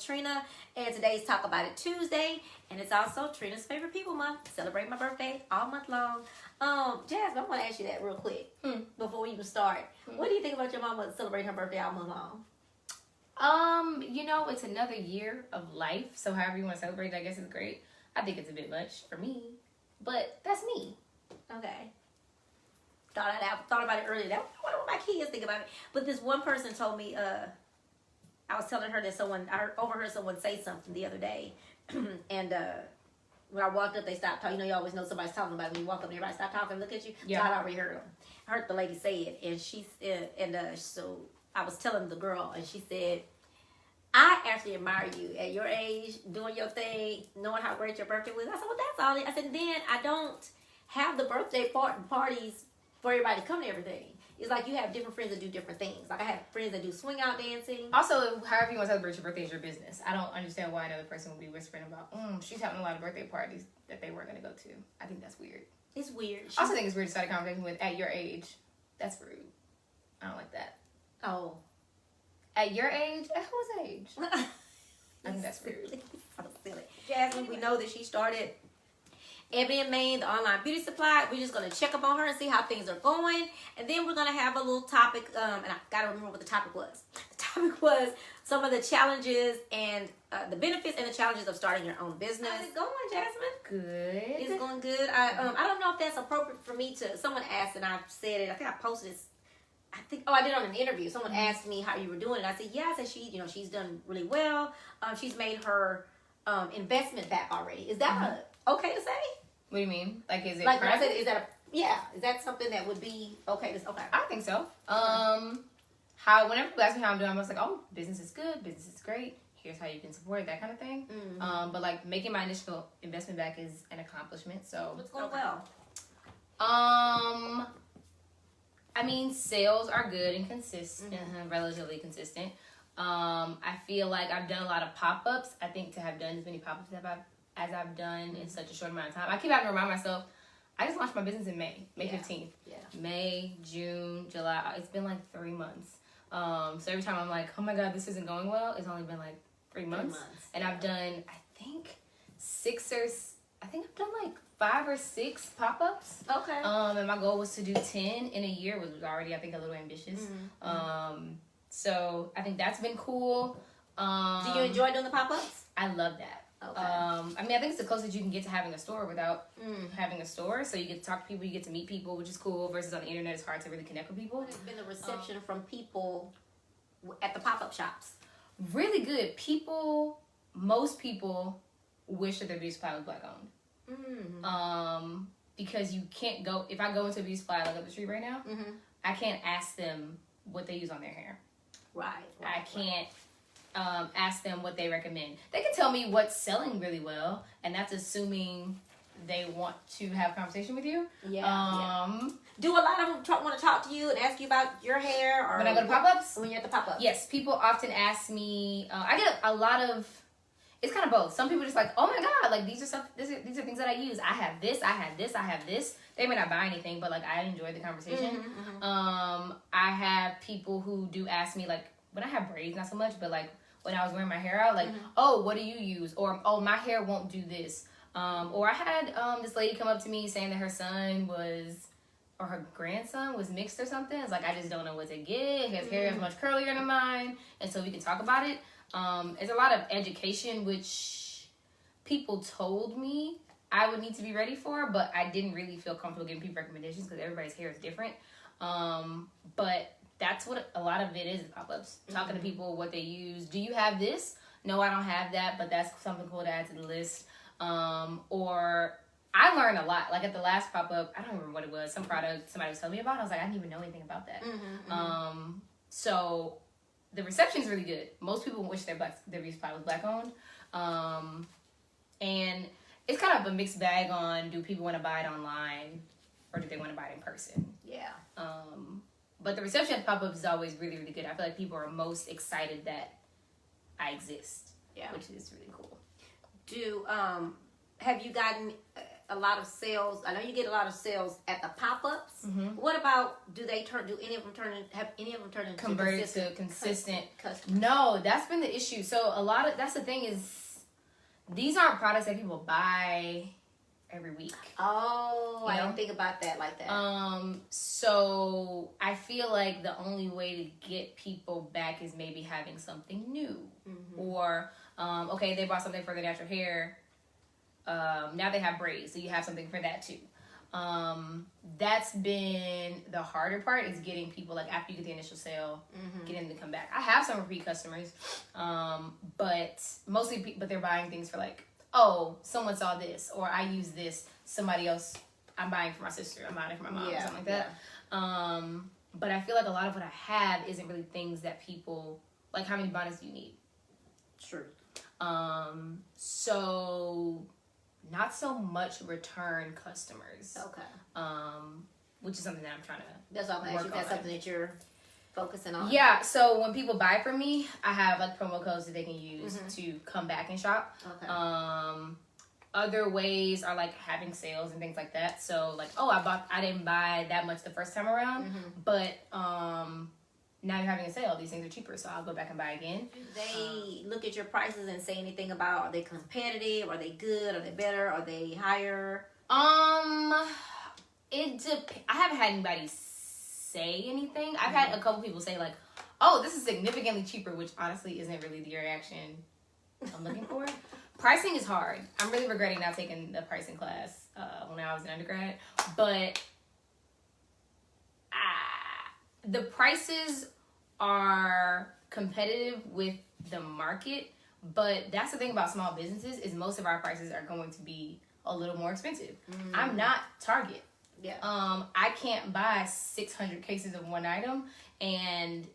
with Trina, and today's Talk About It Tuesday, and it's also Trina's favorite people month. Celebrate my birthday all month long. Jasmine, I want to ask you that real quick before we even start. What do you think about your mama celebrating her birthday all month long? It's another year of life, so however you want to celebrate, I guess is great. I think it's a bit much for me, but that's me. Okay. Thought about it earlier. What do my kids think about it? But this one person told me, I was telling her that I overheard someone say something the other day, and when I walked up, they stopped talking. You always know somebody's talking about it. When you walk up and everybody stop talking and look at you. Yeah. So I'd already heard them. I heard the lady say it, and so I was telling the girl, and she said, I actually admire you at your age, doing your thing, knowing how great your birthday was. I said, well, that's all. I said, then I don't have the birthday parties for everybody to come to everything. It's like you have different friends that do different things. Like I have friends that do swing out dancing. Also, however you want to celebrate your birthday is your business. I don't understand why another person would be whispering about, she's having a lot of birthday parties that they weren't going to go to. I think that's weird. It's weird. I also think it's weird to start a conversation with, at your age. That's rude. I don't like that. Oh. At your age? At whose age? I think that's rude. So silly. Jasmine, we know that she started Ebony and Maine, the online beauty supply. We're just going to check up on her and see how things are going. And then we're going to have a little topic, and I got to remember what the topic was. The topic was some of the challenges and the benefits and the challenges of starting your own business. How's it going, Jasmine? Good. It's going good. I don't know if that's appropriate for me to, someone asked and I've said it. I think I posted this. I did on an interview. Someone asked me how you were doing, and I said, yeah. I said she's done really well. She's made her investment back already. Is that okay to say? What do you mean? Like, is it like I said, is that something that would be okay? Okay. I think so. Whenever people ask me how I'm doing, I'm just like, oh, business is good, business is great. Here's how you can support it, that kind of thing. Mm-hmm. But like making my initial investment back is an accomplishment. So what's going well? I mean, sales are good and consistent, relatively consistent. I feel like I've done a lot of pop-ups. I think to have done as many pop-ups as I've done in such a short amount of time, I keep having to remind myself, I just launched my business in May 15th. Yeah. May, June, July. It's been like 3 months. So every time I'm like, oh my God, this isn't going well, it's only been like 3 months. And I've done, I think I've done like 5 or 6 pop-ups. Okay. And my goal was to do 10 in a year, which was already, I think, a little ambitious. So I think that's been cool. Do you enjoy doing the pop-ups? I love that. Okay. I think it's the closest you can get to having a store without having a store. So you get to talk to people, you get to meet people, which is cool. Versus on the internet, it's hard to really connect with people. What's been the reception from people at the pop-up shops? Really good. Most people wish that their beauty supply was Black owned. Because you can't go, if I go into a beauty supply like up the street right now, I can't ask them what they use on their hair. Right. I can't ask them what they recommend. They can tell me what's selling really well, and that's assuming they want to have a conversation with you. Yeah. Do a lot of them want to talk to you and ask you about your hair? Or when I go to pop-ups? When you're at the pop-up? Yes, people often ask me, I get a lot of, it's kind of both. Some people are just like, oh my God, like these are things that I use. I have this, I have this, I have this. They may not buy anything, but like I enjoy the conversation. I have people who do ask me, like when I have braids, not so much, but like when I was wearing my hair out, like, oh, what do you use? Or, oh, my hair won't do this. Or I had this lady come up to me saying that her son or her grandson was mixed or something. It's like, I just don't know what to get. His hair is much curlier than mine. And so we can talk about it. It's a lot of education, which people told me I would need to be ready for, but I didn't really feel comfortable giving people recommendations because everybody's hair is different. But that's what a lot of it is, pop-ups. Talking to people, what they use. Do you have this? No, I don't have that, but that's something cool to add to the list. Or I learned a lot. Like at the last pop-up, I don't remember what it was. Some product somebody was telling me about. I was like, I didn't even know anything about that. So the reception is really good. Most people wish their beauty supply was Black owned. And it's kind of a mixed bag on, do people want to buy it online or do they want to buy it in person? Yeah. But the reception at pop-up is always really, really good. I feel like people are most excited that I exist, which is really cool. Have you gotten a lot of sales? I know you get a lot of sales at the pop-ups. What about do any of them turn into Converted to consistent customers? No, that's been the issue. So that's the thing is, these aren't products that people buy every week. Oh, I didn't think about that like that. So I feel like the only way to get people back is maybe having something new, or okay, they bought something for their natural hair. Now they have braids, so you have something for that too. That's been the harder part, is getting people, like, after you get the initial sale, getting them to come back. I have some repeat customers, but they're buying things for, like, oh, someone saw this, or I use this, somebody else, I'm buying for my sister, I'm buying it for my mom, or something like that. But I feel like a lot of what I have isn't really things that people, like, how many bonnets do you need? True. So not so much return customers. Okay. Which is something that I'm trying to That's all I'm asking. That's something that you're focusing on. Yeah, so when people buy from me, I have like promo codes that they can use to come back and shop. Okay. Other ways are like having sales and things like that. So like, I didn't buy that much the first time around, but now you're having a sale. These things are cheaper, so I'll go back and buy again. Do they look at your prices and say anything about, are they competitive? Are they good? Are they better? Are they higher? I haven't had anybody say anything. I've had a couple people say like, oh, this is significantly cheaper, which honestly isn't really the reaction I'm looking for. Pricing is hard. I'm really regretting not taking the pricing class when I was an undergrad, but the prices are competitive with the market, but that's the thing about small businesses, is most of our prices are going to be a little more expensive. I'm not Target. Yeah. I can't buy 600 cases of one item and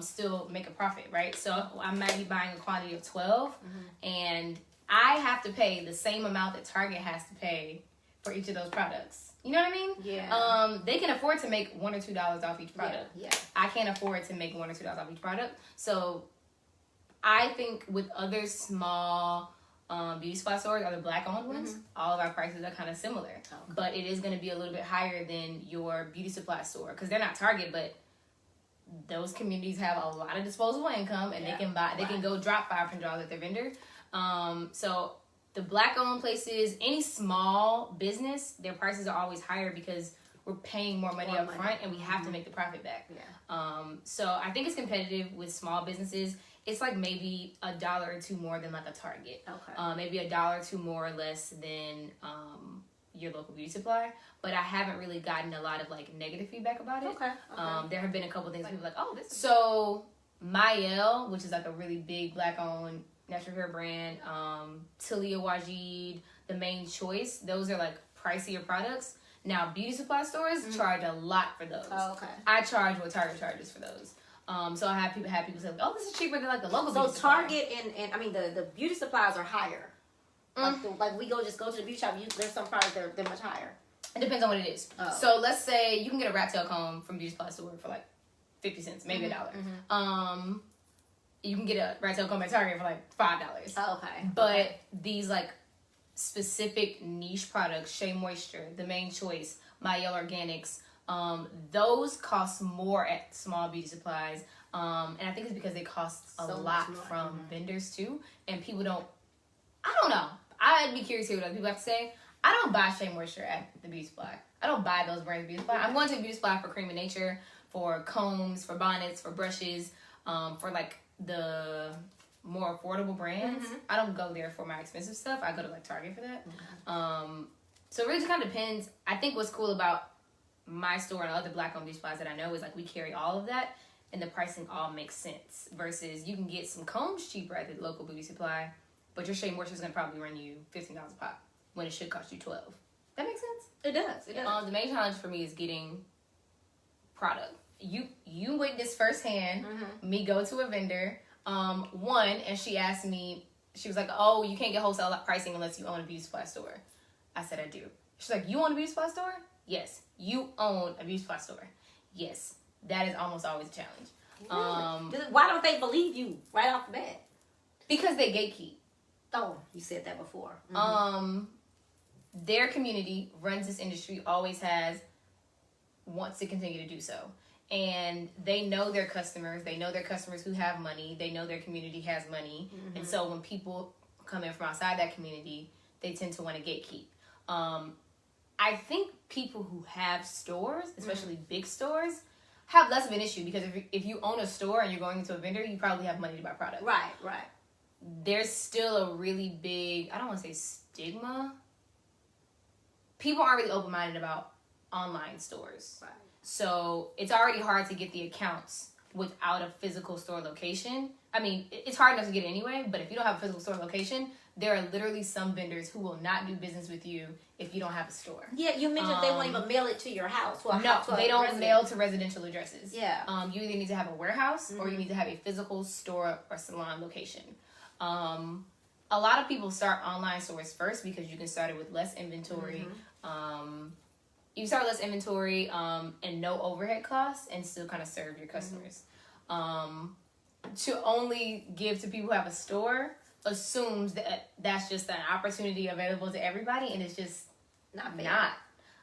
still make a profit, right? So I might be buying a quantity of 12, and I have to pay the same amount that Target has to pay for each of those products. You know what I mean? Yeah. They can afford to make $1 or $2 off each product. Yeah. I can't afford to make $1 or $2 off each product. So I think with other small beauty supply stores, other black-owned ones, all of our prices are kind of similar. Okay. But it is going to be a little bit higher than your beauty supply store, because they're not Target, but those communities have a lot of disposable income, and they can buy. They can go drop $500 at their vendor. So the black-owned places, any small business, their prices are always higher because we're paying more money up front, and we have to make the profit back. Yeah. So I think it's competitive with small businesses. It's like maybe $1 or $2 more than like a Target. Okay. Maybe $1 or $2 more or less than your local beauty supply. But I haven't really gotten a lot of like negative feedback about it. Okay. There have been a couple things people like, oh, this is... So Mael, which is like a really big black-owned natural hair brand, Talia Wajid, The Main Choice, those are like pricier products. Now beauty supply stores charge a lot for those. Oh, okay. I charge what Target charges for those. So I have people say, oh, this is cheaper than like the local beauty supply. So Target and I mean the beauty supplies are higher. Like we go to the beauty shop, there's some products that are much higher. It depends on what it is. Oh. So let's say you can get a rat tail comb from beauty supply store for like 50 cents, maybe $1. You can get a rat tail comb at Target for like $5. Oh, okay. But these like specific niche products, Shea Moisture, The Main Choice, Mael Organics, those cost more at small beauty supplies. And I think it's because they cost a lot from vendors too. And people I don't know. I'd be curious to hear what other people have to say. I don't buy Shea Moisture at the beauty supply. I don't buy those brands beauty supply. I'm going to the beauty supply for Cream of Nature, for combs, for bonnets, for brushes, for like the more affordable brands. I don't go there for my expensive stuff. I go to like Target for that. So it really just kind of depends. I think what's cool about my store and other black-owned beauty supplies that I know is like we carry all of that, and the pricing all makes sense. Versus you can get some combs cheaper at the local beauty supply, but your Shea Moisture is going to probably run you $15 a pop when it should cost you $12. That makes sense? It does. It does. The main challenge for me is getting product. You witnessed firsthand me go to a vendor. And she asked me, she was like, oh, you can't get wholesale pricing unless you own a beauty supply store. I said, I do. She's like, you own a beauty supply store? Yes. You own a beauty supply store? Yes. That is almost always a challenge. Really? Why don't they believe you right off the bat? Because they gatekeep. Oh, you said that before. Their community runs this industry, always has. wants to continue to do so. And they know their customers. They know their customers who have money. They know their community has money. Mm-hmm. And so when people come in from outside that community, they tend to want to gatekeep. I think people who have stores, especially big stores, have less of an issue because if you own a store and you're going into a vendor, you probably have money to buy product. Right. There's still a really big, I don't want to say stigma. People aren't really open-minded about online stores. Right. So it's already hard to get the accounts without a physical store location. I mean, it's hard enough to get it anyway, but if you don't have a physical store location, there are literally some vendors who will not do business with you if you don't have a store. Yeah, you mentioned they won't even mail it to your house. They don't mail to residential addresses. Yeah. You either need to have a warehouse or you need to have a physical store or salon location. A lot of people start online stores first because you can start it with less inventory. You start with less inventory and no overhead costs and still kind of serve your customers. To only give to people who have a store assumes that that's just an opportunity available to everybody, and it's just not.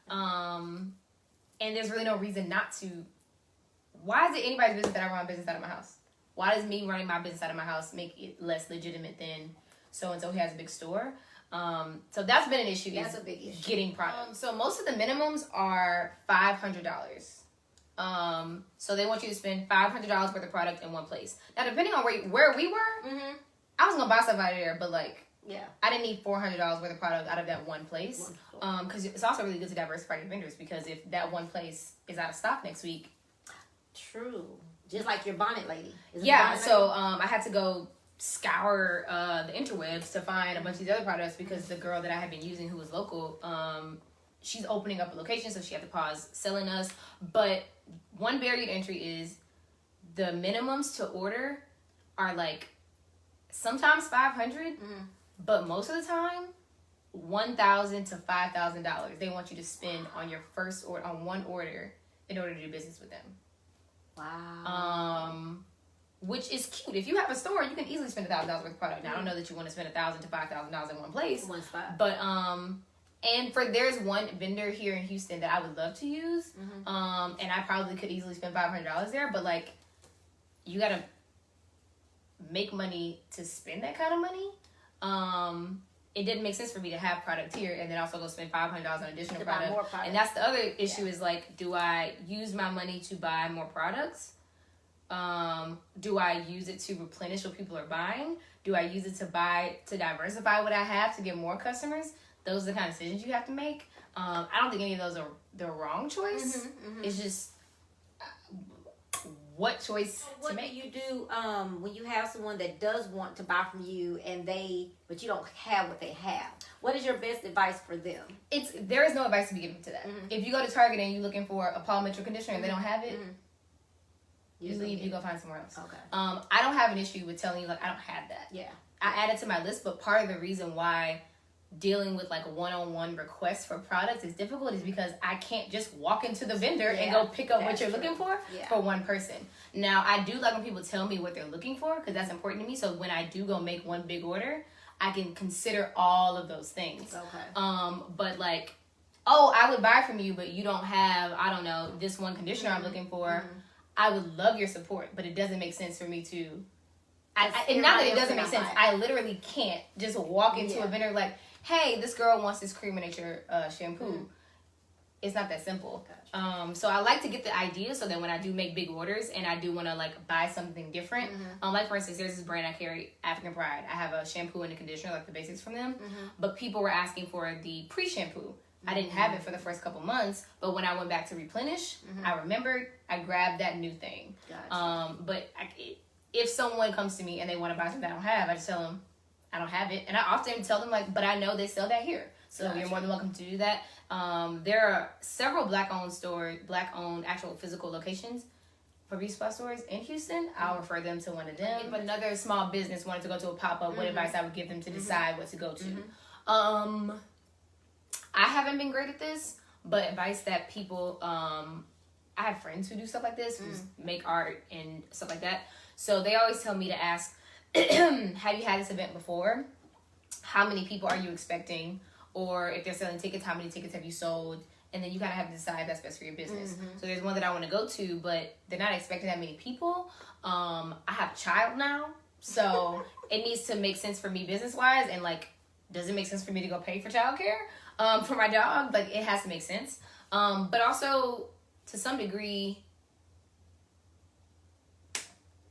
And there's really no reason not to. Why is it anybody's business that I run a business out of my house? Why does me running my business out of my house make it less legitimate than so-and-so who has a big store? So that's been an issue. That's a big issue. Getting products. So most of the minimums are $500. So they want you to spend $500 worth of product in one place. Now, depending on where we were, I was gonna buy stuff out of there, but I didn't need $400 worth of product out of that one place. Because it's also really good to diversify your vendors, because if that one place is out of stock next week. True. Just like your bonnet lady. I had to go scour the interwebs to find a bunch of these other products because the girl that I had been using, who was local, she's opening up a location, so she had to pause selling us. But one barrier to entry is the minimums to order are sometimes $500, but most of the time $1,000 to $5,000 they want you to spend on your first order, on one order, in order to do business with them. Wow. Which is cute. If you have a store, you can easily spend $1,000 worth of product. Now, I don't know that you want to spend $1,000 to $5,000 in one place. One spot. But and there's one vendor here in Houston that I would love to use. And I probably could easily spend $500 there. But you gotta make money to spend that kind of money. It didn't make sense for me to have product here and then also go spend $500 on additional product. And that's the other issue is do I use my money to buy more products? Do I use it to replenish what people are buying? Do I use it to diversify what I have to get more customers? Those are the kind of decisions you have to make. I don't think any of those are the wrong choice. It's just what choice to make. What do you do when you have someone that does want to buy from you but you don't have what they have? What is your best advice for them? There is no advice to be given to that. If you go to Target and you're looking for a Paul Mitchell conditioner and they don't have it, you leave, you go find somewhere else. Okay. I don't have an issue with telling you I don't have that. Yeah. I add it to my list, but part of the reason why dealing with one-on-one requests for products is difficult is because I can't just walk into the vendor and go pick up what you're looking for one person. Now, I do like when people tell me what they're looking for because that's important to me. So when I do go make one big order, I can consider all of those things. Okay. But I would buy from you, but you don't have, I don't know, this one conditioner I'm looking for. I would love your support, but it doesn't make sense for me to. Not that it doesn't make sense. I literally can't just walk into a vendor hey, this girl wants this Cream of Nature shampoo. It's not that simple. Gotcha. So I like to get the idea so that when I do make big orders and I do want to buy something different. For instance, there's this brand I carry, African Pride. I have a shampoo and a conditioner, the basics from them. But people were asking for the pre-shampoo. I didn't have it for the first couple months, but when I went back to replenish, I remembered, I grabbed that new thing. Gotcha. But if someone comes to me and they want to buy something I don't have, I just tell them I don't have it. And I often tell them but I know they sell that here. So you're more than welcome to do that. There are several black-owned actual physical locations for beauty supply stores in Houston. I'll refer them to one of them. If another small business wanted to go to a pop-up, what advice I would give them to decide what to go to. I haven't been great at this, but advice that people, I have friends who do stuff like this, who make art and stuff like that. So they always tell me to ask, have you had this event before? How many people are you expecting? Or if they're selling tickets, how many tickets have you sold? And and then you kind of have to decide if that's best for your business. So there's one that I want to go to, but they're not expecting that many people. I have a child now, so it needs to make sense for me business wise, and like, does it make sense for me to go pay for childcare for my dog? Like, it has to make sense. But also, to some degree,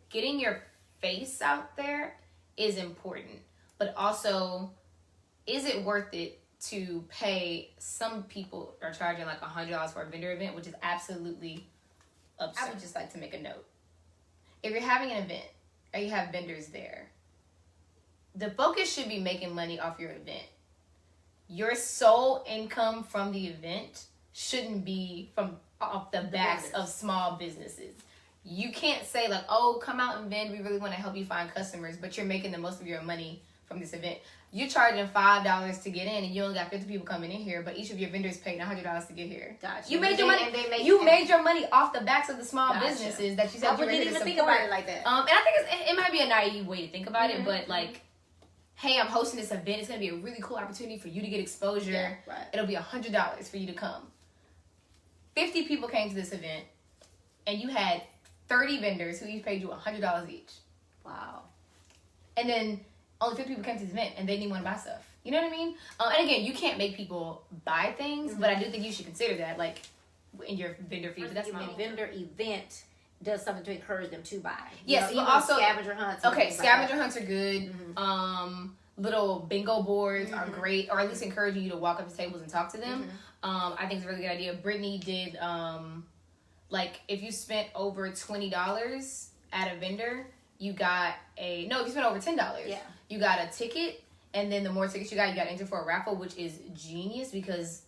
getting your face out there is important, but also, is it worth it to pay? Some people are charging like $100 for a vendor event, which is absolutely absurd. I would just like to make a note. If you're having an event or you have vendors there, the focus should be making money off your event. Your sole income from the event shouldn't be from off the backs of small businesses. You can't say like, oh, come out and vend. We really want to help you find customers, but you're making the most of your money from this event. You're charging $5 to get in, and you only got 50 people coming in here, but each of your vendors paid $100 to get here. Gotcha. You made your money. You made your money off the backs of the small businesses that you said you were ready to support. Think about it like that. And I think it might be a naive way to think about it, but like, hey, I'm hosting this event. It's gonna be a really cool opportunity for you to get exposure. Yeah, right. It'll be $100 for you to come. 50 people came to this event, and you had 30 vendors who each paid you $100 each. Wow. And then only 50 people came to this event, and they didn't want to buy stuff. You know what I mean? And again, you can't make people buy things, but I do think you should consider that, like, in your vendor fee. But that's my vendor event does something to encourage them to buy. Yes, but also scavenger hunts. Okay, scavenger hunts are good. Little bingo boards are great, or at least encouraging you to walk up to tables and talk to them. I think it's a really good idea. Brittany did, like, if you spent over $20 at a vendor, you got if you spent over $10, you got a ticket, and then the more tickets you got entered for a raffle, which is genius because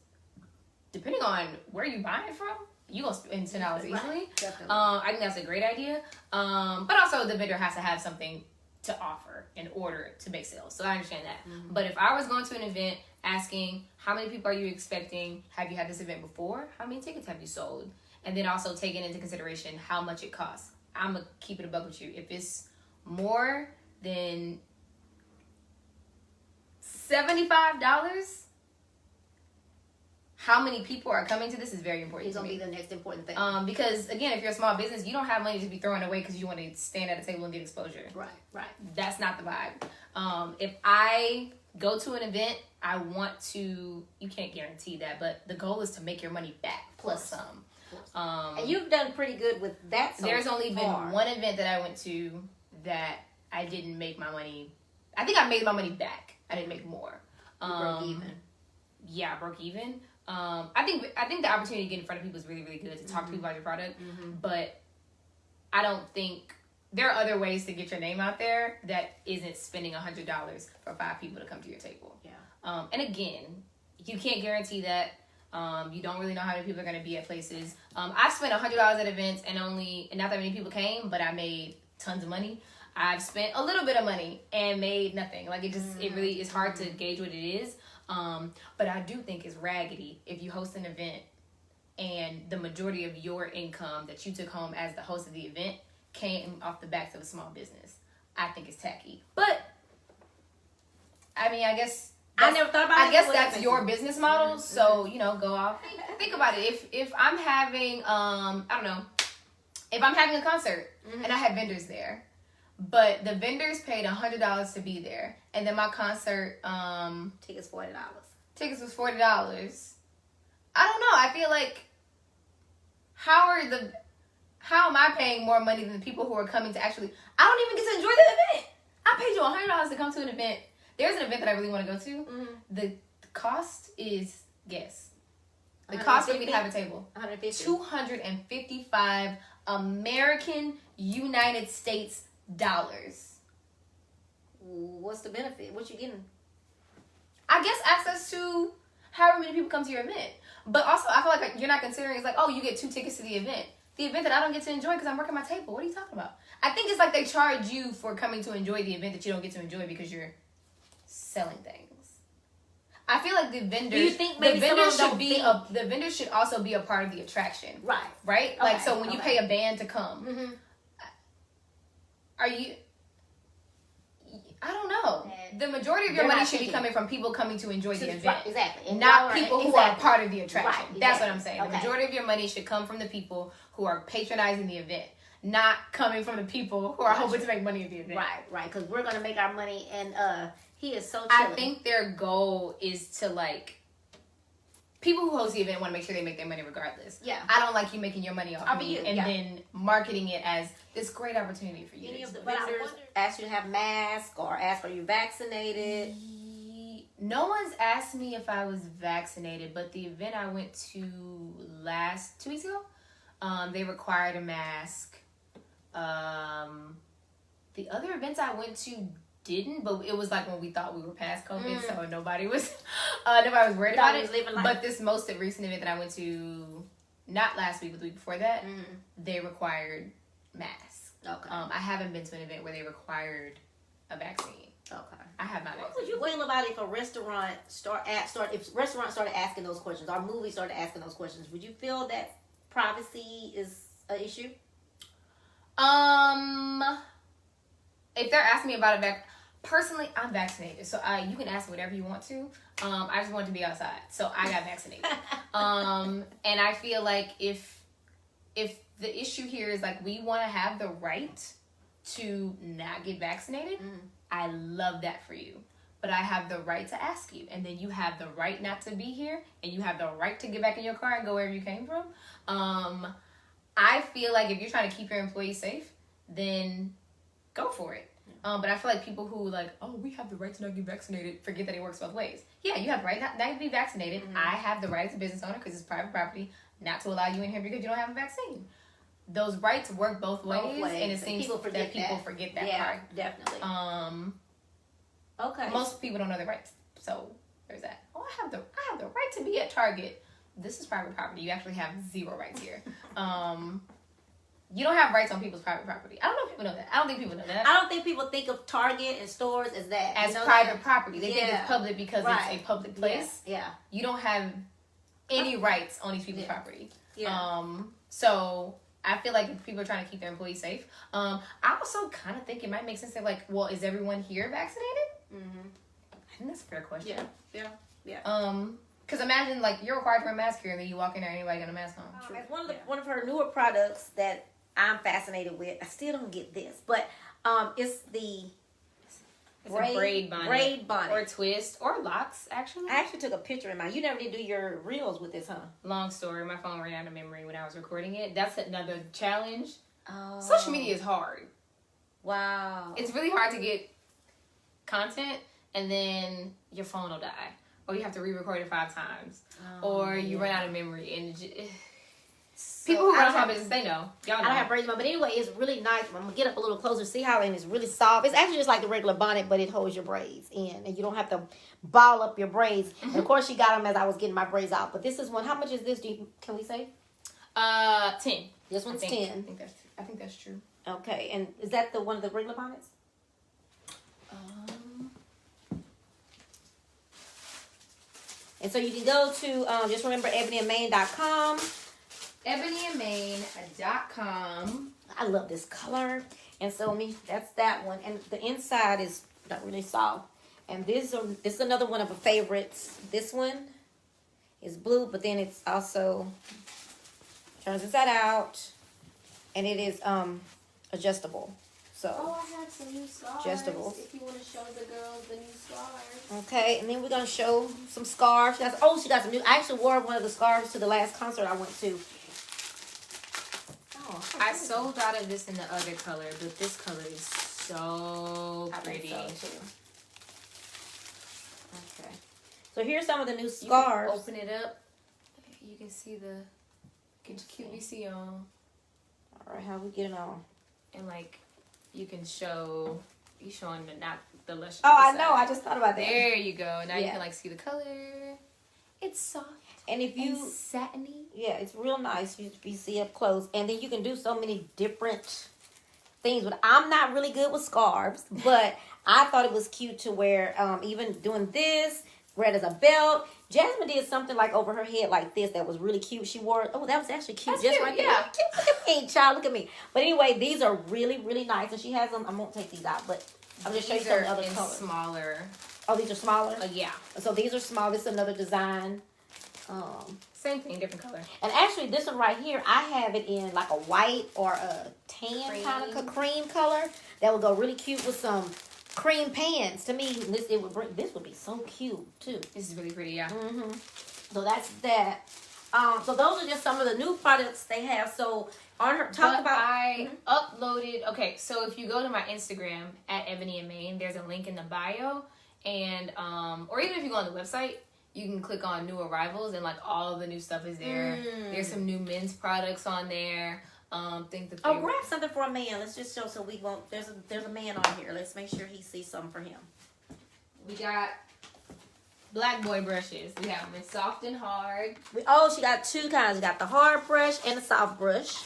depending on where you buy it from, you gonna spend $10 easily. Right, definitely. I think that's a great idea. But also the vendor has to have something to offer in order to make sales. So I understand that. But if I was going to an event asking how many people are you expecting, have you had this event before, how many tickets have you sold, and then also taking into consideration how much it costs. I'm gonna keep it a buck with you. If it's more than $75, how many people are coming to this is very important. It's gonna be the next important thing. Because again, if you're a small business, you don't have money to be throwing away because you want to stand at a table and get exposure. Right. That's not the vibe. If I go to an event, I want to. You can't guarantee that, but the goal is to make your money back plus some. And you've done pretty good with that. There's only been one event that I went to that I didn't make my money. I think I made my money back. I didn't make more. Broke even. Yeah, I broke even. I think the opportunity to get in front of people is really, really good to talk to people about your product. But I don't think there are other ways to get your name out there that isn't spending $100 for 5 people to come to your table. Yeah. And again, you can't guarantee that. You don't really know how many people are going to be at places. I've spent $100 at events and not that many people came, but I made tons of money. I've spent a little bit of money and made nothing. Like it really is hard to gauge what it is. But I do think it's raggedy if you host an event and the majority of your income that you took home as the host of the event came off the backs of a small business. I think it's tacky. But I mean, I guess I never thought about it. I guess that's your business model. So, go off. Think about it. If I'm having, I don't know, if I'm having a concert and I have vendors there, but the vendors paid $100 to be there, and then my concert, tickets $40. Tickets was $40. I don't know. I feel like, how am I paying more money than the people who are coming to actually, I don't even get to enjoy the event. I paid you $100 to come to an event. There's an event that I really want to go to. The cost is, guess. The cost for me to have a table. $255 American United States dollars. What's the benefit? What you getting? I guess access to however many people come to your event. But also, I feel like you're not considering, it's like, oh, you get 2 tickets to the event. The event that I don't get to enjoy because I'm working my table. What are you talking about? I think it's like they charge you for coming to enjoy the event that you don't get to enjoy because you're selling things. I feel like the vendors. Do you think maybe the vendors should also be a part of the attraction? Right. Okay. Like so, when you pay a band to come, are you? I don't know. The majority of your They're money not should be thinking coming from people coming to enjoy the event. Right, exactly. And Not y'all people who are part of the attraction. Right, That's what exactly. I'm saying. Okay. The majority of your money should come from the people who are patronizing the event, not coming from the people who are hoping to make money at the event. Right. Because we're gonna make our money, and he is so. I chilling. think their goal is to like. People who host the event want to make sure they make their money regardless. Yeah. I don't like you making your money off Off me you, and yeah. then marketing it as this great opportunity for you. Any of the But I vendors wonder- ask you to have masks or ask, are you vaccinated? No one's asked me if I was vaccinated, but the event I went to 2 weeks ago, they required a mask. The other events I went to didn't, but it was like when we thought we were past COVID, so nobody was worried about it. But this most recent event that I went to, not last week, but the week before that, they required masks. Okay. I haven't been to an event where they required a vaccine. Okay. I have not. What would you feel about if a restaurant if restaurants started asking those questions or movies started asking those questions? Would you feel that privacy is an issue? If they're asking me about it personally, I'm vaccinated, so you can ask me whatever you want to. I just wanted to be outside, so I got vaccinated. And I feel like if the issue here is like we want to have the right to not get vaccinated, I love that for you. But I have the right to ask you, and then you have the right not to be here, and you have the right to get back in your car and go wherever you came from. I feel like if you're trying to keep your employees safe, then go for it. But I feel like people who like, oh, we have the right to not get vaccinated, forget that it works both ways. Yeah, you have the right not to be vaccinated. I have the right as a business owner, because it's private property, not to allow you in here because you don't have a vaccine. Those rights work both ways. And it seems people forget that yeah, part. Definitely. Okay. Most people don't know their rights, so there's that. Oh, I have the right to be at Target. This is private property. You actually have zero rights here. You don't have rights on people's private property. I don't know if people know that. I don't think people know that. I don't think people think of Target and stores as that. As private property. They think Yeah. it's public because it's a public place. Yeah. You don't have any rights on these people's property. Yeah. So I feel like if people are trying to keep their employees safe. I also kind of think it might make sense to like, well, is everyone here vaccinated? I think that's a fair question. Yeah. Because imagine like you're required to wear a mask here, and then you walk in there and anybody got a mask on. It's one of her newer products that I'm fascinated with. I still don't get this, but it's a braid bonnet. Braid bonnet. Or twist. Or locks, actually. I actually took a picture in mine. You never did do your reels with this, huh? Long story. My phone ran out of memory when I was recording it. That's another challenge. Oh. Social media is hard. Wow. It's really hard to get content, and then your phone will die. Or you have to re-record it 5 times. Or you run out of memory. And people who run my business, they know. Y'all know. I don't have braids, but anyway, it's really nice. I'm gonna get up a little closer, see how it's really soft. It's actually just like the regular bonnet, but it holds your braids in, and you don't have to ball up your braids. And of course, she got them as I was getting my braids out. But this is one. How much is this? Can we say? 10. This one's 10. I think that's true. Okay, and is that the one of the regular bonnets? And so you can go to just remember ebonyandmain.com. ebonyandmain.com. I love this color. And so that's that one. And the inside is not really soft. And this is another one of my favorites. This one is blue, but then it's also turns inside out. And it is adjustable. So I have some new scarves. Adjustables. If you want to show the girls the new scarves. okay, and then we're gonna show some scarves. She got some new. I actually wore one of the scarves to the last concert I went to. I sold out of this in the other color, but this color is so pretty. I think so too. Okay, so here's some of the new scarves. Open it up. You can see get your QVC on. All right, how we get it on? And like, you can show. You showing not the lush. Oh, I know. I just thought about that. There you go. Now you can like see the color. It's soft. And if you satiny. Yeah, it's real nice. You see up close, and then you can do so many different things. But I'm not really good with scarves, but I thought it was cute to wear. Even doing this, wear it as a belt. Jasmine did something like over her head like this that was really cute. She wore it. Oh, that was actually cute. That's just cute, right there. yeah. Look at me, child. Look at me. But anyway, these are really, really nice, and she has them. I won't take these out, but I'm just showing These you some are other in colors. smaller. Oh, these are smaller? Yeah. So these are small. This is another design. Same thing, different color. And actually, this one right here, I have it in like a white or a tan kind of cream color. That would go really cute with some cream pants. To me, this would be so cute too. This is really pretty, yeah. So that's that. So those are just some of the new products they have. So on her I uploaded. Okay, so if you go to my Instagram at Ebony and Maine, there's a link in the bio, and or even if you go on the website, you can click on new arrivals, and like all of the new stuff is there. There's some new men's products on there. Think that grab something for a man. Let's just show so we won't. There's a man on here. Let's make sure he sees something for him. We got black boy brushes. We have them in soft and hard. She got two kinds. We got the hard brush and the soft brush.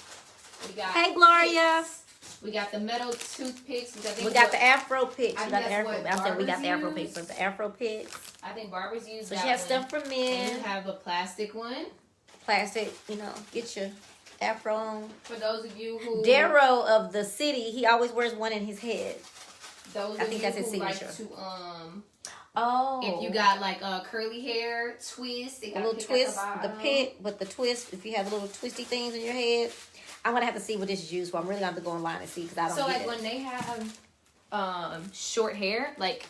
We got Hey, Gloria. picks. We got the metal toothpicks. We got the Afro picks. I said we got the Afro picks. But the Afro picks. I think barbers use So that she has one. stuff for men. And you have a plastic one. Plastic, get your Afro on. For those of you who Darrow of the city, he always wears one in his head. Those I think that's his who like signature. to if you got like curly hair, twist, a little twist, the pick with the twist. If you have little twisty things in your head, I'm gonna have to see what this is used for. I'm really gonna have to go online and see because I don't. So get like it. when they have short hair, like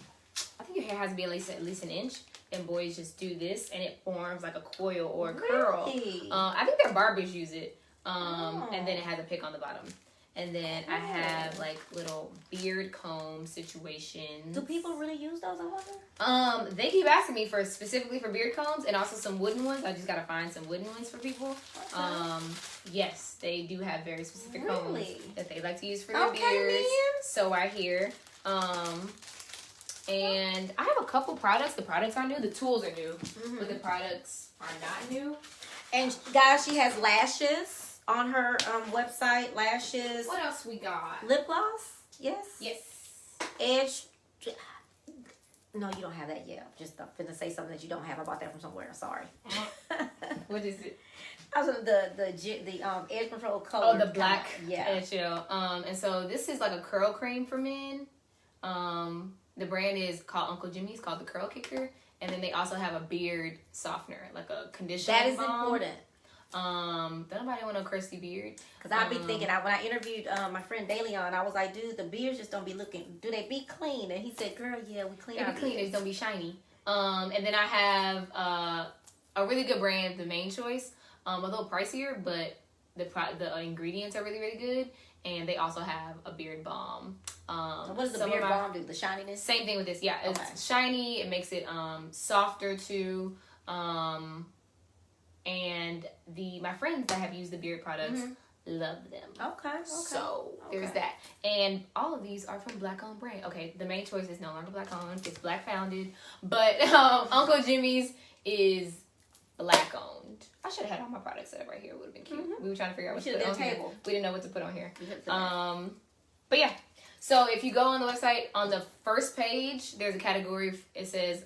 I think your hair has to be at least an inch, and boys just do this, and it forms like a coil or a curl. I think their barbers use it, and then it has a pick on the bottom. And then I have like little beard comb situations. Do people really use those? I wonder. They keep asking me for specifically for beard combs and also some wooden ones. I just gotta find some wooden ones for people. Yes, they do have very specific combs that they like to use for their beards. Man. So I hear. And I have a couple products. The products are new. The tools are new, but the products are not new. And guys, she has lashes on her website. Lashes. What else we got? Lip gloss. Yes. Yes. Edge. No, you don't have that yet. Just finna say something that you don't have. I bought that from somewhere. Sorry. What is it? I was the edge control color. Oh, the black edge gel. And so this is like a curl cream for men. The brand is called Uncle Jimmy's, called the Curl Kicker, and then they also have a beard softener, like a conditioner. That is balm. important. Don't nobody want no crusty beard. Cause I be thinking, when I interviewed my friend Dalion, I was like, dude, the beards just don't be looking. Do they be clean? And he said, girl, yeah, we clean. They be clean. They just don't be shiny. And then I have a really good brand, the Main Choice. A little pricier, but the ingredients are really, really good. And they also have a beard balm. So what does the beard balm do? The shininess? Same thing with this. Yeah, it's shiny. It makes it softer too. And my friends that have used the beard products love them. Okay. So there's that. And all of these are from Black owned brand. Okay, the Main Choice is no longer Black owned. It's Black founded. But Uncle Jimmy's is Black owned. I should have had all my products set up right here. It would have been cute. We were trying to figure out what to put on here. We didn't know what to put on here. But yeah. So if you go on the website, on the first page, there's a category. It says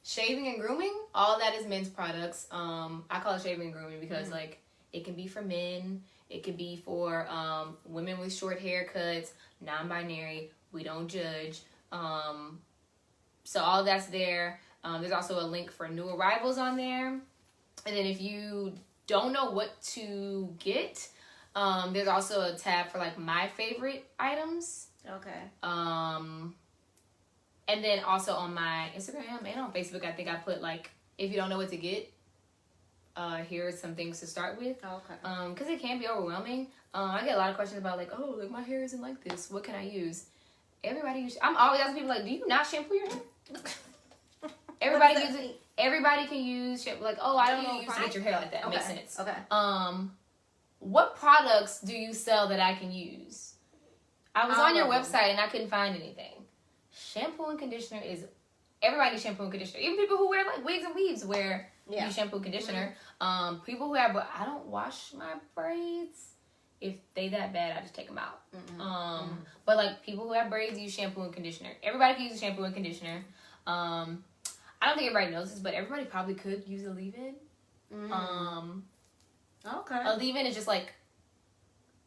shaving and grooming. All that is men's products. I call it shaving and grooming because like it can be for men. It could be for women with short haircuts, non-binary. We don't judge. So all that's there. There's also a link for new arrivals on there. And then if you don't know what to get, there's also a tab for like my favorite items. Okay. And then also on my Instagram and on Facebook, I think I put like, if you don't know what to get, here are some things to start with. Okay. Because it can be overwhelming. I get a lot of questions about like, oh, like my hair isn't like this. What can I use? I'm always asking people like, do you not shampoo your hair? Everybody can use shampoo. Like, oh, I don't know how to get your hair like that. Okay. Makes sense. Okay. What products do you sell that I can use? I was on your website and I couldn't find anything. Shampoo and conditioner is everybody needs shampoo and conditioner. Even people who wear like wigs and weaves use shampoo and conditioner. People who have, I don't wash my braids. If they that bad, I just take them out. But like people who have braids use shampoo and conditioner. Everybody can use shampoo and conditioner. I don't think everybody knows this, but everybody probably could use a leave-in. Okay. A leave-in is just like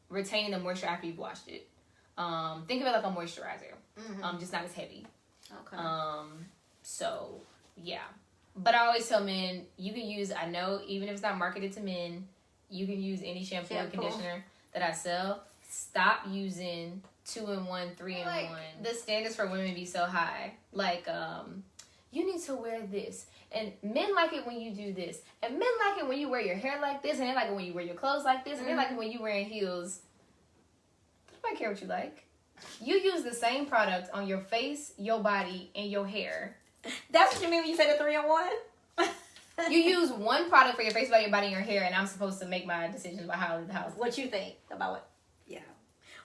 retaining the moisture after you've washed it. Think of it like a moisturizer. Mm-hmm. Just not as heavy. Okay. So yeah. But I always tell men, you can use, I know even if it's not marketed to men, you can use any shampoo or conditioner that I sell. Stop using 2-in-1, 3-in-1. The standards for women be so high. Like, you need to wear this. And men like it when you do this. And men like it when you wear your hair like this. And they like it when you wear your clothes like this. And they like it when you wearing heels. Nobody care what you like. You use the same product on your face, your body, and your hair. That's what you mean when you say the 3-in-1? You use one product for your face, body, your body, and your hair, and I'm supposed to make my decisions about how I live the house. What you think about it? Yeah.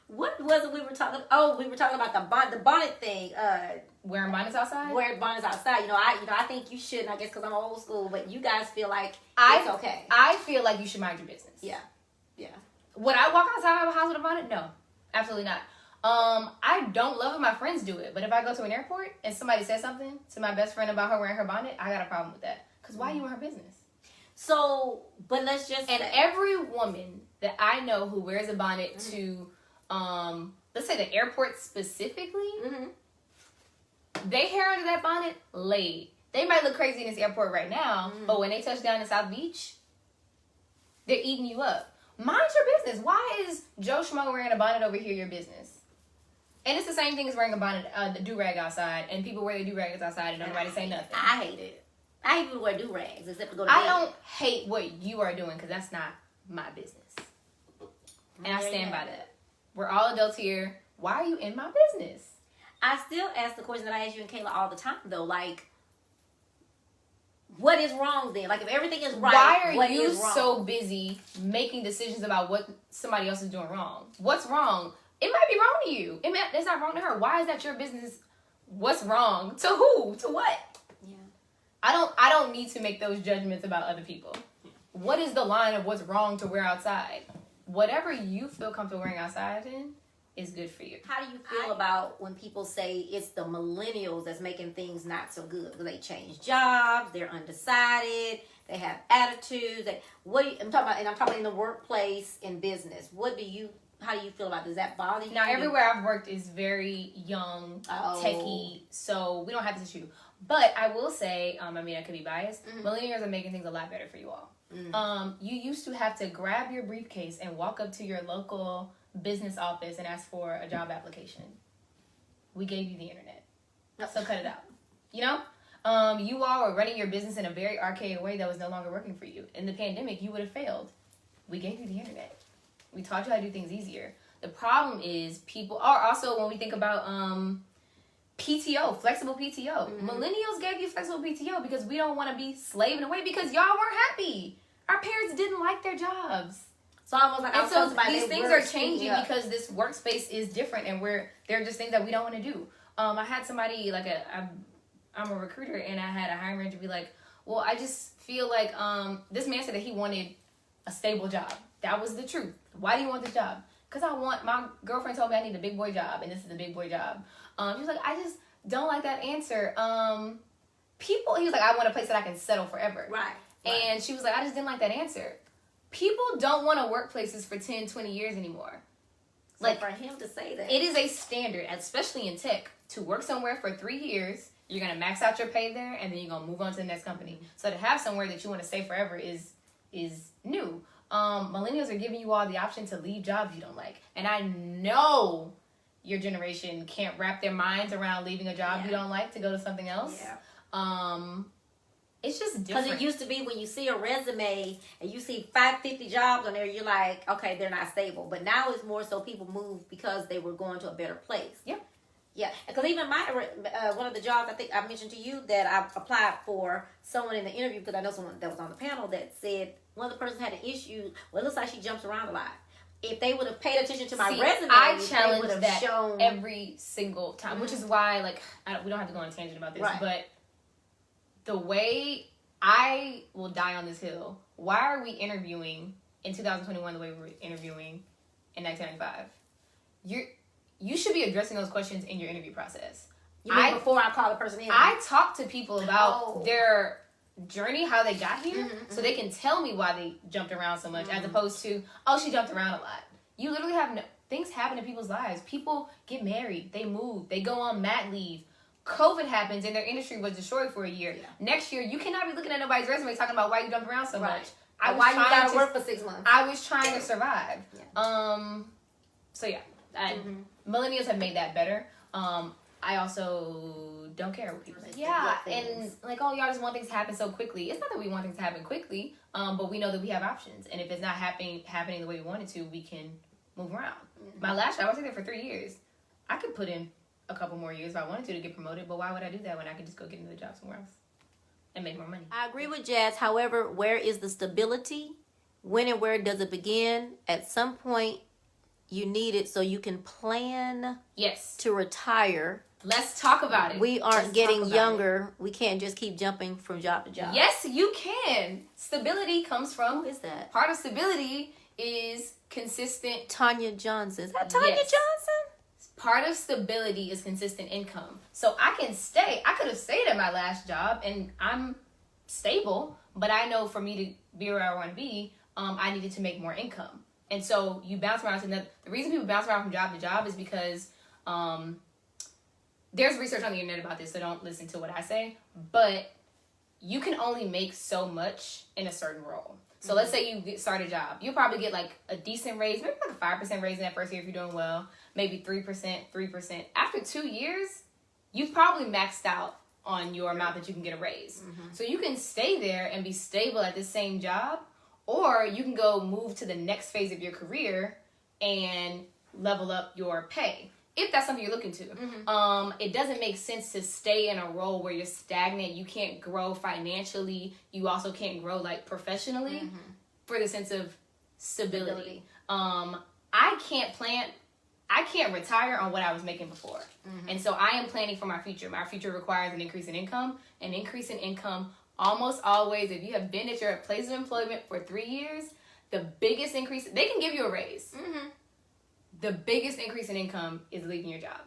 What was it we were talking? Oh, we were talking about the bonnet thing. Wearing bonnets outside. Wearing bonnets outside. I think you shouldn't. I guess because I'm old school, but you guys feel like it's okay. I feel like you should mind your business. Yeah. Would I walk outside of a house with a bonnet? No, absolutely not. I don't love when my friends do it, but if I go to an airport and somebody says something to my best friend about her wearing her bonnet, I got a problem with that. Because why are you in her business? So, but let's just and every woman that I know who wears a bonnet to, let's say the airport specifically, they hair under that bonnet laid. They might look crazy in this airport right now, but when they touch down in South Beach, they're eating you up. Mind your business. Why is Joe Schmo wearing a bonnet over here your business? And it's the same thing as wearing a bonnet, the do-rag outside, and people wear their do-rags outside and nobody say nothing. I hate it. I hate people who wear do-rags except to go to bed. I don't hate what you are doing because that's not my business. And I stand by that. We're all adults here. Why are you in my business? I still ask the question that I ask you and Kayla all the time, though. Like, what is wrong then? Like, if everything is right, why are you so busy making decisions about what somebody else is doing wrong? What's wrong? It might be wrong to you. It's not wrong to her. Why is that your business? What's wrong? To who? To what? Yeah. I don't need to make those judgments about other people. What is the line of what's wrong to wear outside? Whatever you feel comfortable wearing outside in is good for you. How do you feel about when people say it's the millennials that's making things not so good? Because they change jobs, they're undecided, they have attitudes. I'm talking about in the workplace, in business. How do you feel about it? Does that bother you? Now, everywhere I've worked is very young, techie, so we don't have this issue. But I will say, I could be biased, millennials are making things a lot better for you all. You used to have to grab your briefcase and walk up to your local business office and ask for a job application. We gave you the internet. So cut it out. You all were running your business in a very archaic way that was no longer working for you. In the pandemic, you would have failed. We gave you the internet. We taught you how to do things easier. The problem is people are also, when we think about PTO, flexible PTO. Millennials gave you flexible PTO because we don't want to be slaving away because y'all weren't happy. Our parents didn't like their jobs. So almost like these things are changing because this workspace is different and they're just things that we don't want to do. I had somebody I'm a recruiter and I had a hiring manager be like, well, I just feel like this man said that he wanted a stable job. That was the truth. Why do you want this job? Because my girlfriend told me I need a big boy job and this is a big boy job. She was like, I just don't like that answer. He was like, I want a place that I can settle forever. Right. And she was like, I just didn't like that answer. People don't want to work places for 10, 20 years anymore. So for him to say that. It is a standard, especially in tech, to work somewhere for 3 years. You're going to max out your pay there and then you're going to move on to the next company. So to have somewhere that you want to stay forever is new. Millennials are giving you all the option to leave jobs you don't like. And I know your generation can't wrap their minds around leaving a job you don't like to go to something else. Yeah. It's just different. Because it used to be when you see a resume and you see 550 jobs on there, you're like, okay, they're not stable. But now it's more so people move because they were going to a better place. Yep. Yeah, because even one of the jobs I think I mentioned to you that I applied for, someone in the interview, because I know someone that was on the panel that said one of the persons had an issue. Well, it looks like she jumps around a lot. If they would have paid attention to my resume, I challenge that shown every single time, which is why we don't have to go on a tangent about this, but the way I will die on this hill. Why are we interviewing in 2021 the way we were interviewing in 1995? You should be addressing those questions in your interview process. You mean before I call the person in? I talk to people about their journey, how they got here, so they can tell me why they jumped around so much, as opposed to, oh, she jumped around a lot. You literally have things happen in people's lives. People get married, they move, they go on mat leave. COVID happens and their industry was destroyed for a year. Yeah. Next year, you cannot be looking at nobody's resume talking about why you jumped around so much. Why you gotta work for 6 months. I was trying to survive. Yeah. So yeah, millennials have made that better. I also don't care what people say. Yeah, and like, oh, y'all just want things to happen so quickly. It's not that we want things to happen quickly, but we know that we have options. And if it's not happening the way we want it to, we can move around. Mm-hmm. My last job, I was there for 3 years. I could put in a couple more years if I wanted to get promoted, but why would I do that when I could just go get another job somewhere else and make more money? I agree with Jazz. However, where is the stability? When and where does it begin? At some point, you need it so you can plan to retire. Let's talk about it. We aren't getting younger. We can't just keep jumping from job to job. Yes, you can. Stability comes from... Who is that? Part of stability is consistent... Tanya Johnson. Is that Tanya Johnson? Part of stability is consistent income. So I can stay. I could have stayed at my last job and I'm stable, but I know for me to be where I want to be, I needed to make more income. And so you bounce around. The reason people bounce around from job to job is because there's research on the internet about this, so don't listen to what I say. But you can only make so much in a certain role. So let's say you start a job. You'll probably get like a decent raise, maybe like a 5% raise in that first year if you're doing well. Maybe 3%. After 2 years, you've probably maxed out on your amount that you can get a raise. Mm-hmm. So you can stay there and be stable at this same job, or you can go move to the next phase of your career and level up your pay, if that's something you're looking to. Mm-hmm. It doesn't make sense to stay in a role where you're stagnant. You can't grow financially. You also can't grow like professionally for the sense of stability. I can't retire on what I was making before. Mm-hmm. And so I am planning for my future. My future requires an increase in income. An increase in income almost always, if you have been at your place of employment for 3 years, the biggest increase, they can give you a raise. Mm-hmm. The biggest increase in income is leaving your job.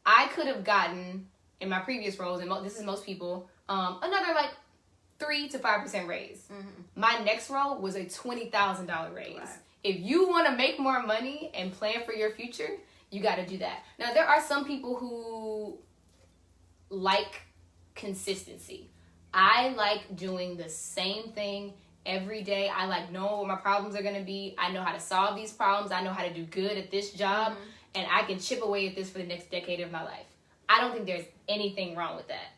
I could have gotten, in my previous roles, and this is most people, another like 3 to 5% raise. Mm-hmm. My next role was a $20,000 raise. Right. If you want to make more money and plan for your future, you got to do that. Now, there are some people who like consistency. I like doing the same thing every day. I like knowing what my problems are going to be. I know how to solve these problems. I know how to do good at this job. And I can chip away at this for the next decade of my life. I don't think there's anything wrong with that.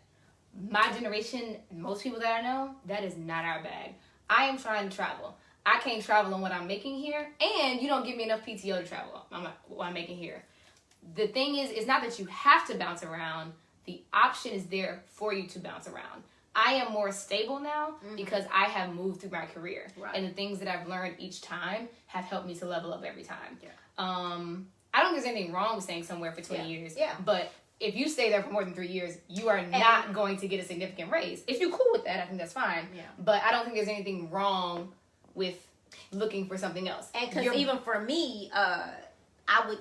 My generation, most people that I know, that is not our bag. I am trying to travel. I can't travel on what I'm making here, and you don't give me enough PTO to travel on what I'm making here. The thing is, it's not that you have to bounce around. The option is there for you to bounce around. I am more stable now because I have moved through my career. Right. And the things that I've learned each time have helped me to level up every time. Yeah. I don't think there's anything wrong with staying somewhere for 20 years. Yeah. But if you stay there for more than 3 years, you are not going to get a significant raise. If you're cool with that, I think that's fine. Yeah. But I don't think there's anything wrong with looking for something else. And because even for me, I would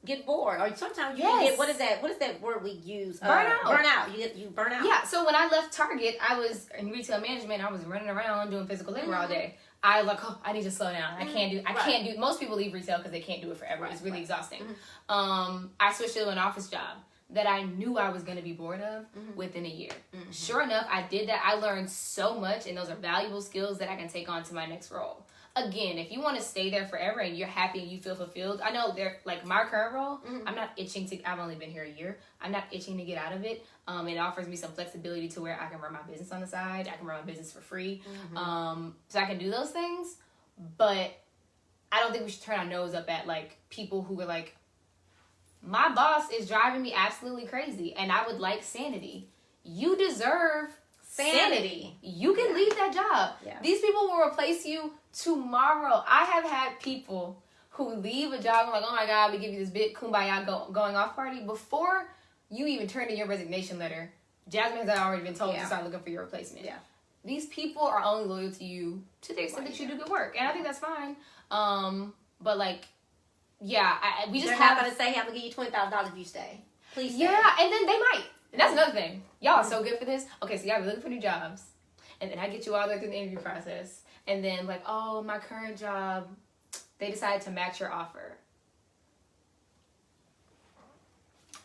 get bored, or sometimes you get what is that word we use? Burnout. You burn out. Yeah. So when I left Target, I was in retail management. I was running around doing physical labor all day. I was like, I need to slow down. I can't do. Most people leave retail because they can't do it forever. It's really exhausting. I switched to an office job that I knew I was going to be bored of within a year. Sure enough, I did that. I learned so much, and those are valuable skills that I can take on to my next role. Again, if you want to stay there forever and you're happy and you feel fulfilled, I know like my current role, I'm not itching to, I've only been here a year. I'm not itching to get out of it. It offers me some flexibility to where I can run my business on the side. I can run my business for free. So I can do those things, but I don't think we should turn our nose up at like people who are like, my boss is driving me absolutely crazy and I would like sanity. You deserve sanity. You can leave that job. Yeah. These people will replace you tomorrow. I have had people who leave a job and like, oh my God, we give you this big kumbaya going off party. Before you even turn in your resignation letter, Jasmine has already been told to start looking for your replacement. Yeah. These people are only loyal to you to the extent that you do good work. And I think that's fine. But like, we just not going to say, I'm going to give you $20,000 if you stay. Please stay. Yeah, and then they might. And that's another thing. Y'all are so good for this. Okay, so y'all be looking for new jobs. And then I get you all the way through the interview process. And then like, oh, my current job, they decided to match your offer.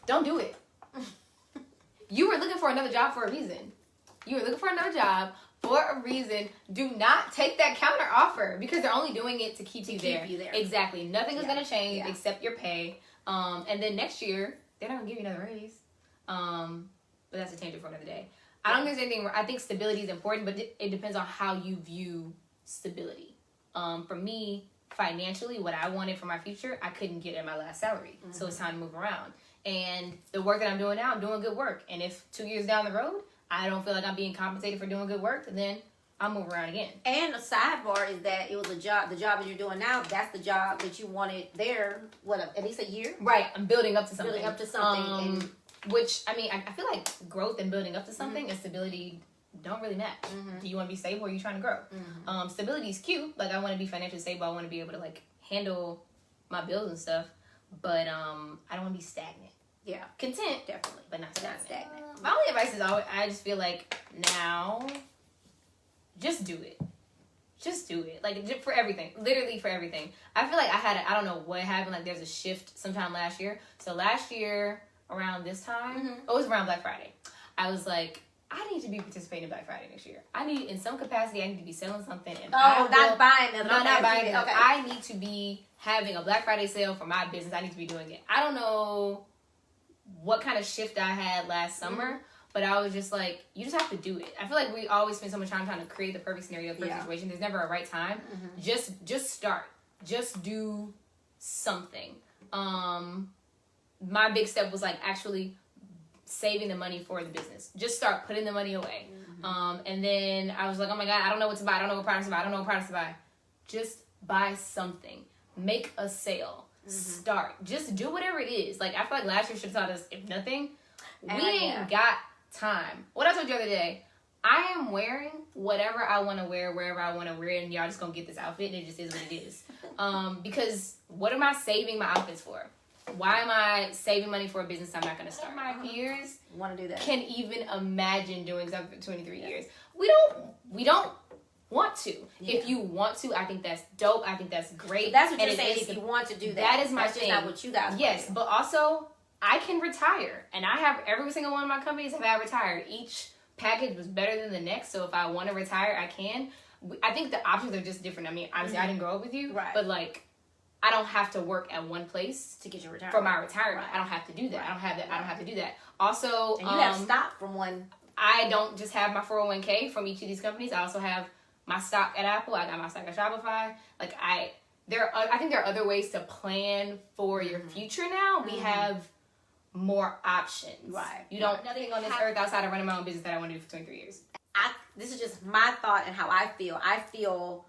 don't do it. You were looking for another job for a reason. You were looking for another job for a reason. Do not take that counter offer because they're only doing it to keep you there. Exactly. Nothing is going to change except your pay. And then next year, they're not going to give you another raise. But that's a tangent for another day. I don't think there's anything where I think stability is important, but it depends on how you view stability. For me, financially, what I wanted for my future, I couldn't get at my last salary. Mm-hmm. So it's time to move around. And the work that I'm doing now, I'm doing good work. And if 2 years down the road, I don't feel like I'm being compensated for doing good work, then I'll move around again. And a sidebar is that it was a job, the job that you're doing now, that's the job that you wanted there, at least a year? Right, I'm building up to something. Which, I mean, I feel like growth and building up to something and stability don't really match. Mm-hmm. Do you want to be stable or are you trying to grow? Mm-hmm. Stability is cute. Like, I want to be financially stable. I want to be able to, like, handle my bills and stuff. But I don't want to be stagnant. Yeah. Content, definitely, but not stagnant. My only advice is I just feel like now, just do it. Just do it. Like, for everything. Literally for everything. I feel like I don't know what happened. Like, there's a shift sometime last year. So last year, around this time, it was around Black Friday. I was like, I need to be participating in Black Friday next year. In some capacity, I need to be selling something. And not buying them. No, not buying them. Okay. I need to be having a Black Friday sale for my business. I need to be doing it. I don't know what kind of shift I had last summer, but I was just like, you just have to do it. I feel like we always spend so much time trying to create the perfect scenario, the perfect situation. There's never a right time. Mm-hmm. Just start. Just do something. My big step was like actually saving the money for the business. Just start putting the money away. Mm-hmm. And then I was like, oh my God, I don't know what to buy. I don't know what products to buy. I don't know what products to buy. Just buy something. Make a sale. Start. Just do whatever it is. Like, I feel like last year should have taught us, if nothing, we ain't got time. What I told you the other day, I am wearing whatever I want to wear, wherever I want to wear it, and y'all just gonna get this outfit, and it just is what it is. Because what am I saving my outfits for? Why am I saving money for a business I'm not gonna start? My peers want to do that. Can even imagine doing something for 23 years. We don't want to. Yeah. If you want to, I think that's dope. I think that's great. So that's what you're saying. If you want to do that, that is my thing. That's not what you guys. Yes, but also I can retire, and I have every single one of my companies have had retired. Each package was better than the next, so if I want to retire, I can. I think the options are just different. I mean, obviously, I didn't grow up with you, right? But like, I don't have to work at one place to get your retirement for my retirement. Right. I don't have to do that. Right. I don't have that. Right. I don't have to do that. Also, and you have stock from one. I don't just have my 401k from each of these companies. I also have my stock at Apple. I got my stock at Shopify. Like I think there are other ways to plan for your future now. We have more options. Right. You don't nothing on this earth outside of running my own business that I want to do for 23 years. This is just my thought and how I feel. I feel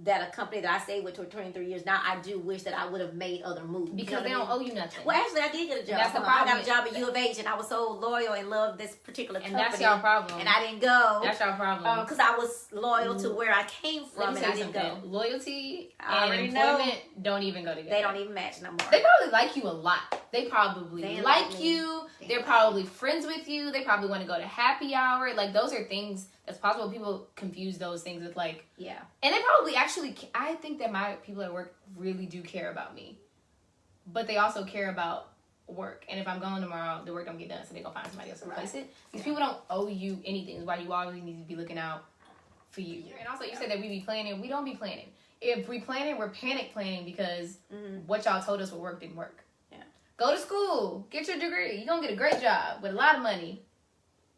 that a company that I stayed with for 23 years now, I do wish that I would have made other moves. Because they don't owe you nothing. Well, actually, I did get a job. That's the problem. I got a job at U of H, and I was so loyal and loved this particular company. And that's your problem. And I didn't go. That's your problem. Because I was loyal to where I came from, and I didn't go. Loyalty and employment don't even go together. They don't even match no more. They probably like you a lot. They probably like you. They're probably friends with you. They probably want to go to happy hour. Like, those are things that's possible. People confuse those things with, like... Yeah. And they probably actually... I think that my people at work really do care about me. But they also care about work. And if I'm going tomorrow, the work don't get done, so they're going to find somebody else to replace it. These people don't owe you anything. That's why you always need to be looking out for you. And also, you said that we be planning. We don't be planning. If we planning, we're panic planning because what y'all told us would work didn't work. Yeah. Go to school. Get your degree. You're going to get a great job with a lot of money.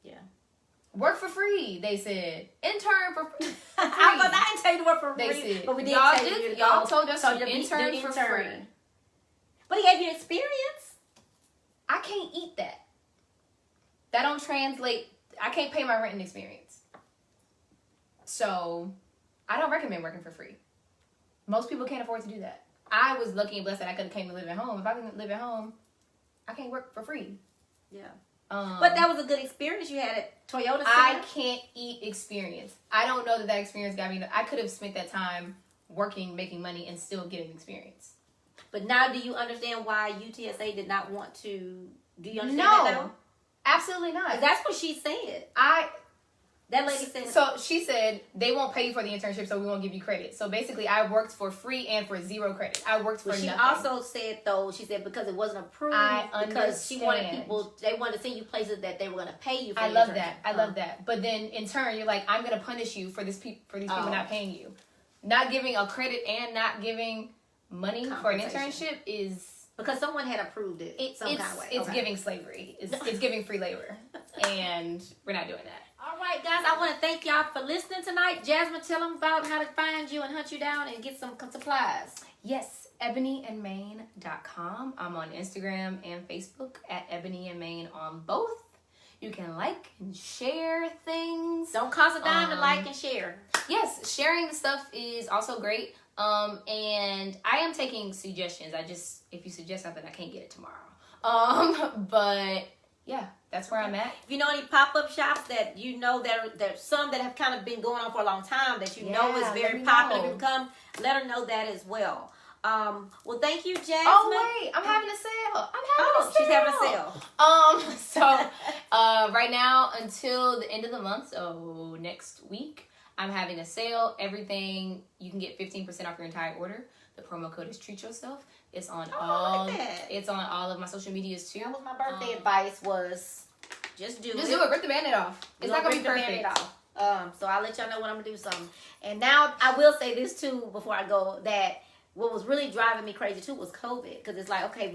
Yeah. Work for free, they said. Intern for free. I didn't tell you to work for free. They said. But we did y'all told us to intern for free. But he gave you experience. I can't eat that. That don't translate. I can't pay my rent and experience. So, I don't recommend working for free. Most people can't afford to do that. I was lucky and blessed that I could have came to live at home. If I didn't live at home, I can't work for free. Yeah. But that was a good experience you had at Toyota Center. I can't eat experience. I don't know that experience got me. I could have spent that time working, making money, and still getting experience. But now, do you understand why UTSA did not want to? Do you understand that now? Absolutely not. That's what she said. That lady said. So she said they won't pay you for the internship, so we won't give you credit. So basically, I worked for free and for 0 credit. I worked for But she nothing. also said though, she said because it wasn't approved, because she wanted people, they wanted to send you places that they were going to pay you for. I love that. I love that. But then in turn, you're like, I'm going to punish you for these people not paying you, not giving a credit and not giving money for an internship is. Because someone had approved it some kind of way. It's giving slavery. It's giving free labor. And we're not doing that. All right, guys. I want to thank y'all for listening tonight. Jasmine, tell them about how to find you and hunt you down and get some supplies. Yes, ebonyandmain.com. I'm on Instagram and Facebook at Ebony and Main on both. You can like and share things. Don't cost a dime to like and share. Yes, sharing the stuff is also great. And I am taking suggestions. If you suggest something, I can't get it tomorrow. But yeah, that's where I'm at. If you know any pop-up shops that you know there's some that have kind of been going on for a long time that you know is very popular, come let her know that as well. Well, thank you, Jasmine. Oh wait, I'm having a sale. She's having a sale. So right now until the end of the month, so next week, I'm having a sale. Everything, you can get 15% off your entire order. The promo code is Treat Yourself. It's on all of my social medias too. That was my birthday advice was just do it. Rip the Band-Aid off. It's not gonna be perfect. So I'll let y'all know when I'm gonna do something. And now I will say this too before I go, that what was really driving me crazy too was COVID, because it's like, okay,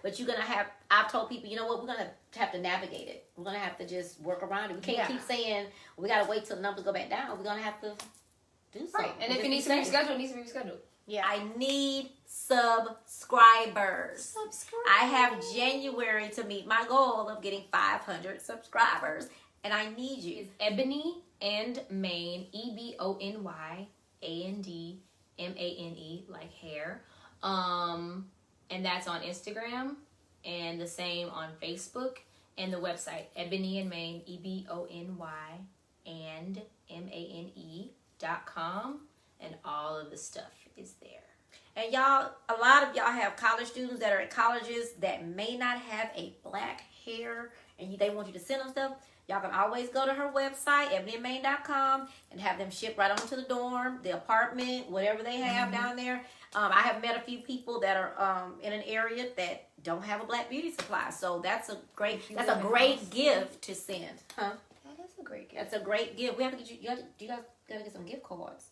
but you're gonna have. I've told people, you know what, we're gonna have to navigate it. We're gonna have to just work around it. We can't keep saying we gotta wait till the numbers go back down. We're gonna have to do something. Right. And if it needs to be rescheduled, it needs to be rescheduled. Yeah, I need subscribers. I have January to meet my goal of getting 500 subscribers, and I need you. It's Ebony and Main, EBONYANDMANE, like hair. And that's on Instagram, and the same on Facebook, and the website Ebony and Main, EBONYANDMANE.com, and all of the stuff is there. And y'all, a lot of y'all have college students that are at colleges that may not have a black hair, and they want you to send them stuff. Y'all can always go to her website, ebonyandmain.com, and have them shipped right onto the dorm, the apartment, whatever they have down there. I have met a few people that are in an area that don't have a black beauty supply, so that's a great gift to send. Huh? That is a great gift. That's a great gift. We have to get you guys gotta get some gift cards.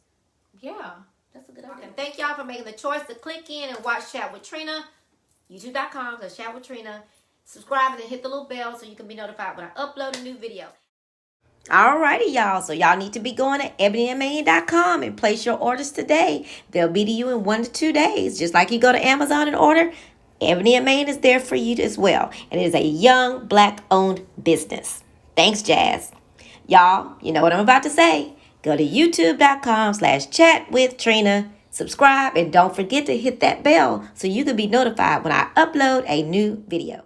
Yeah. That's a good idea. Thank y'all for making the choice to click in and watch Chat with Trina. YouTube.com/Chat with Trina. Subscribe and hit the little bell so you can be notified when I upload a new video. Alrighty, y'all. So y'all need to be going to ebonyandmain.com and place your orders today. They'll be to you in 1 to 2 days. Just like you go to Amazon and order, Ebony and Main is there for you as well. And it is a young, black-owned business. Thanks, Jazz. Y'all, you know what I'm about to say. Go to youtube.com/Chat with Trina. Subscribe and don't forget to hit that bell so you can be notified when I upload a new video.